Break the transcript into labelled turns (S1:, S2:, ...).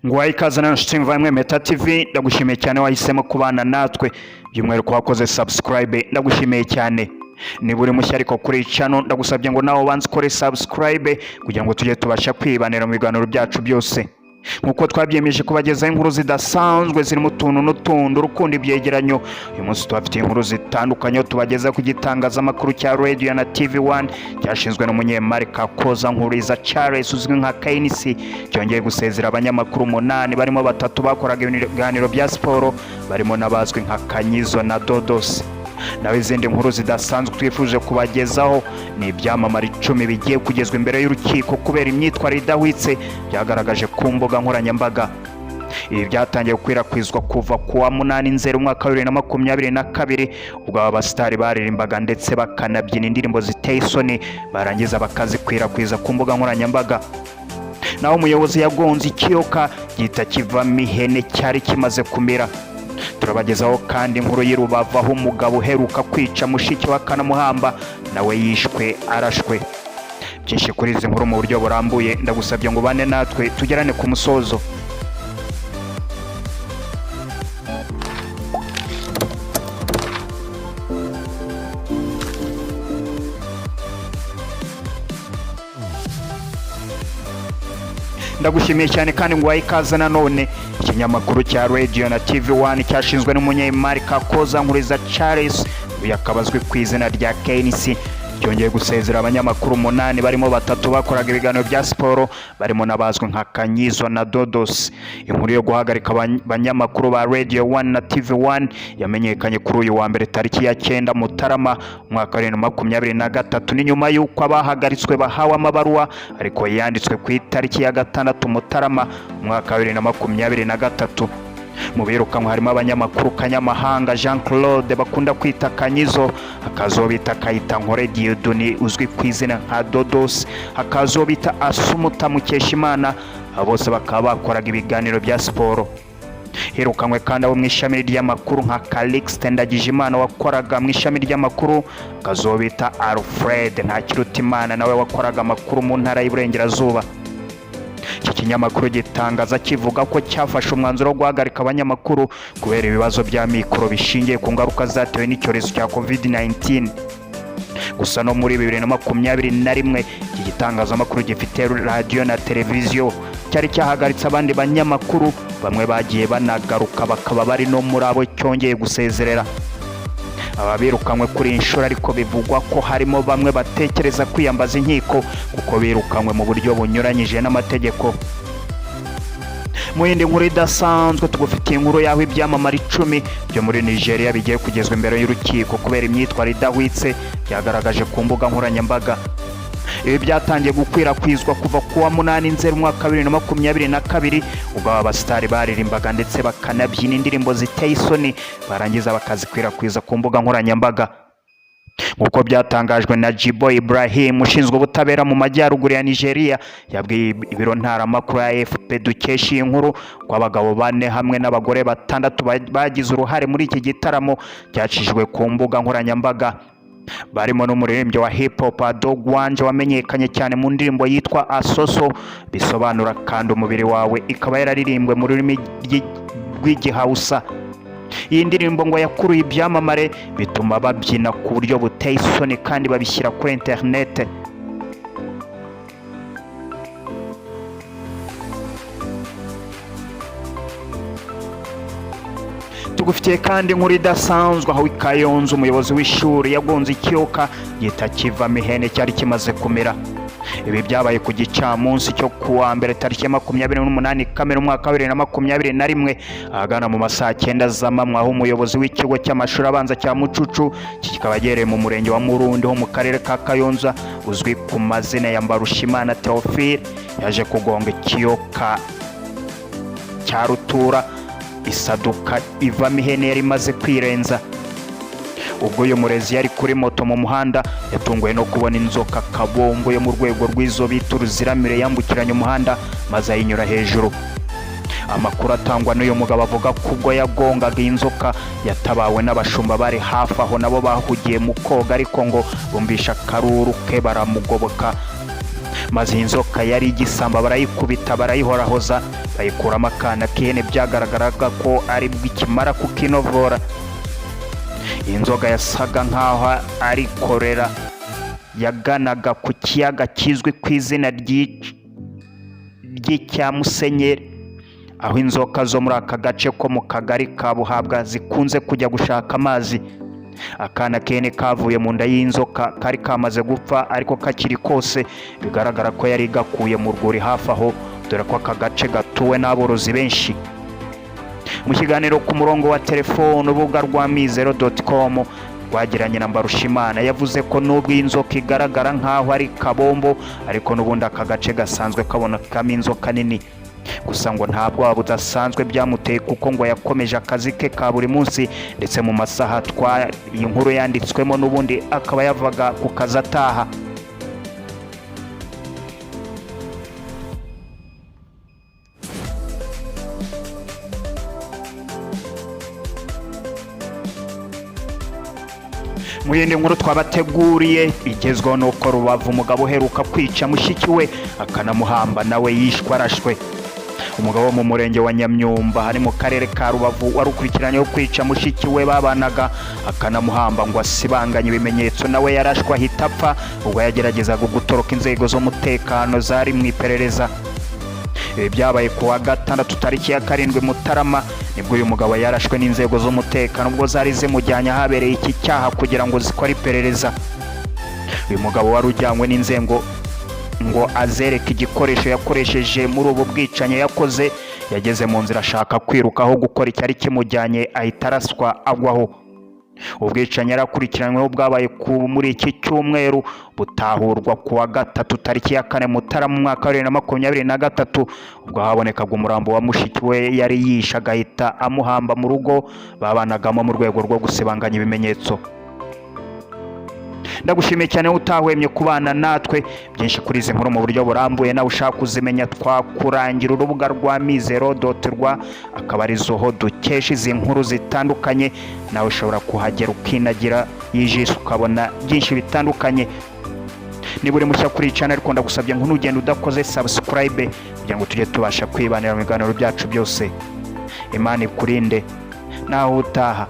S1: Nguhaye ikaze na nshuti mvamwe Meta TV, ndagushimiye cyane wahisemo kubana natwe, by'umwihariko wakoze subscribe, ndagushimiye cyane. Ni buri mushya ariko kuri channel, ndagusabye ngo nawe ubanze ukore subscribe kugira ngo tujye tubasha kwibanira mu biganiro byacu byose. Nkuko twabyemeje kubagezaho inkuru zidasanzwe zirimo utuntu n'utundi, urukundo, ibyegeranyo. Uyu munsi tubafitiye inkuru zitandukanye tubageza ku gitangazamakuru cya Radiotv1 cyashinzwe n'umunyamerika Yashatse uzwi nka KNC, cyongeye gusezera abanyamakuru 8 barimo 3 bakoraga ibiganiro bya siporo, barimo n'abazwi nka Kanyizo na Dodos. Nawe izindi nkuru zidasanzwe twifuje kubagezaho ni ibyamamare 10 bigiye kugezwa imbere y'urukiko kubera imyitwarire idahwitse byagaragaje ku mbuga nkoranyambaga. Ibi byatangiye gukwirakwizwa kuva ku wa 8 Nzeri umwaka wa 2022 ubwo abasitari baririmbaga ndetse bakanabyina indirimbo ziteye isoni barangiza bakazikwirakwiza ku mbuga nkoranyambaga. Naho umuyobozi yagonze Icyo gihita kivamo ihene cyari kimaze kumira. Turabagezaho kandi inkuru y'Urubavu aho umugabo uheruka kwica mushiki wa Kanamuhamba nawe yishwe arashwe. Byinshi kuri izi nkuru mu buryo burambuye, ndagusabye ngo bane natwe tugerane ku musozo. Ndagushimiye cyane kandi nguhaye ikaze nanone. Ikinyamakuru cya Radiotv1 cyashinzwe n'umunyamerika Yashatse yakabazwe ku izina rya KNC, cyongeye gusezera abanyamakuru 8 barimo 3 bakoraga ibiganiro bya siporo, barimo n'abazwi nka Kanyizo na Dodos. Inkuru yo guhagarika abanyamakuru ba Radio 1 na TV1 yamenyekanye kuri uyu wa mbere tariki ya 9 Mutarama umwaka wa 2023, ni nyuma y'uko abahagaritswe bahawe amabaruwa ariko yanditswe ku itariki ya 6 Mutarama umwaka wa 2023. Mu birukanwe harimo abanyamakuru Kanyamahanga Jean Claude bakunda kwita Kanyizo, akazobita Kayitankore Dieudonné uzwi ku izina nka Dodos, akazobita Asumuta Mukeshimana, bose bakaba bakoraga ibiganiro bya siporo. Hirukanwe kandi abo mu ishami ry'amakuru nka Calixte Ndagijimana wakoraga mu ishami ry'amakuru, akazobita Alfred Ntakirutimana nawe wakoraga amakuru mu ntara y'Iburengerazuba. Iki kinyamakuru gitangaza kivuga ko cyafashe umwanzuro wo guhagarika abanyamakuru kubera ibibazo bya mikoro bishingiye ku ngaruka zatewe n'icyorezo cya COVID-19. Gusa no muri 2021 iki gitangazamakuru gifite radio na televiziyo cyari cyahagaritse abandi banyamakuru, bamwe bagiye banagaruka bakaba bari no muri abo cyongeye gusezerera. Aba birukanwe kuri inshuro ariko bivugwa ko harimo bamwe batekereza kwiyambaza inkiko kuko birukanwe mu buryo bunyuranyije n'amategeko. Mu yindi nkuru idasanzwe tugufitiye inkuru yaho ibyamamare 10 byo muri Nigeria bigiye kugezwa imbere y'urukiko kubera imyitwarire idahwitse byagaragaje ku mbuga nkoranyambaga. Ibi byatangiye gukwirakwizwa kuva ku wa 8 Nzeri umwaka wa 2022 ubwo abasitari baririmbaga ndetse bakanabyina indirimbo ziteye isoni barangiza bakazikwirakwiza ku mbuga nkoranyambaga. Nkuko byatangajwe na Jibo Ibrahim ushinzwe ubutabera mu majyaruguru ya Nigeria, yabwiye ibiro ntaramakuru ya AFP dukesha inkuru ko abagabo 4 hamwe n'abagore 6 bagize uruhare muri iki gitaramo cyacishijwe ku mbuga nkoranyambaga. Barimo n'umuririmbyi wa hip hop Adogwanje wamenyekanye cyane mu ndirimbo yitwa Asoso, bisobanura kandi umubiri wawe, ikaba yararirimbwe mu rurimi rw'Igihausa. Iyi ndirimbo ngo yakuruye ibyamamare bituma babyina ku buryo buteye isoni kandi babishyira kuri internet. Tugufitiye kandi inkuru idasanzwe aho Kayonza umuyobozi w'ishuri yagonze Icyo gihita kivamo ihene cyari kimaze kumira. Ibi byabaye ku gicamunsi cyo kuwa mbere tariki ya 28 Kamena umwaka wa 2021 ahagana mu masaha 9 z'amanywa, aho umuyobozi w'ikigo cy'amashuri abanza cya Mucucu kikaba gereye mu murenge wa Murundi ho mu karere ka Kayonza uzwi ku mazina ya Mbarushimana Theophile yaje kugonga Icyo cya rutura isaduka ivamo ihene yari imaze kwirenza. Ubwo uyu murezi yari kuri moto mu muhanda yatunguwe no kubona inzoka kabombo yo mu rwego rw'izo bita uruziramire yambukiranya umuhanda maze ayinyura hejuru. Amakuru atangwa n'uyu mugabo avuga ko ubwo yagongaga inzoka yatabawe n'abashumba bari hafi aho, nabo bahugiye mu koga ariko ngo bumvisha akaruru ke baramugoboka maze inzoka yari igisamba barayikubita barayihorahoza bayikuramo akana k'ihene byagaragaraga ko ari bw'ikimara kukinovora. Iyi nzoga yasaga nk'aho ari korera yaganaga ku kiyaga kizwi ku izina ry'icya Musenyeri, aho inzoka zo muri aka gace ko mu kagari ka Buhabwa zikunze kujya gushaka amazi. Akana k'ihene kavuye mu nda y'inzoka kari kamaze gupfa, ariko kakiri kose bigaragara ko yari gakuye mu rwuri hafi aho, dore ko aka gace gatuwe n'aborozi benshi. Mu kiganiro ku murongo wa telefone urubuga rwa mizero.com rwagiranye na Mbarushimana, yavuze ko nubwo iyi nzoka igaragara nk'aho ari kabombo, ariko n'ubundi aka gace gasanzwe kabonekamo inzoka nini. Gusa ngo nta bwoba budasanzwe byamuteye, kuko ngo yakomeje akazi ke ka buri munsi, ndetse mu masaha iyi nkuru yanditswemo n'ubundi akaba yavaga ku kazi ataha. Mu yindi nkuru twabateguriye igezweho nuko Rubavu umugabo uheruka kwica mushiki we akanamuhamba nawe yishwe arashwe. Umugabo wo mu murenge wa Nyamyumba hari mu karere ka Rubavu wari ukurikiranyweho kwica mushiki we babanaga akanamuhamba ngo asibanganye ibimenyetso, nawe yarashwe ahita apfa ubwo yageragezaga gutoroka inzego z'umutekano zari mu iperereza. Ibi byabaye ku wa gatandatu tariki ya 7 Mutarama, nibwo uyu mugabo yarashwe n'inzego z'umutekano ubwo zari zimujyanye ahabereye iki cyaha kugira ngo zikore iperereza. Uyu mugabo wari ujyanywe n'inzego ngo azereke igikoresho yakoresheje muri ubu bwicanyi yakoze, yageze mu nzira ashaka kwirukaho gukora icyari kimujyanye ahita araswa agwaho. Ubwicanyi yarakurikiranyweho bwabaye muri iki cyumweru butahurwa ku wa gatatu tariki ya 4 Mutarama mu mwaka wa 2023, ubwo habonekaga umurambo wa mushiki we yari yishe agahita amuhamba mu rugo babanagamo mu rwego rwo gusibanganya ibimenyetso. Ndagushimiye cyane utahwemye kubana natwe. Byinshi kuri izi nkuru mu buryo burambuye nawe ushaka kuzimenya twakurangira urubuga rwa mizero.rw, akaba ari zoho dukesha izi nkuru zitandukanye. Nawe ushobora kuhagera ukinagira yijisho ukabona byinshi bitandukanye. Niba uri mushya kuri channel ariko ndagusabye ngo ntugende udakoze subscribe kugira ngo tujye tubasha kwibanira mu biganiro byacu byose. Imana ikurinde naho utaha.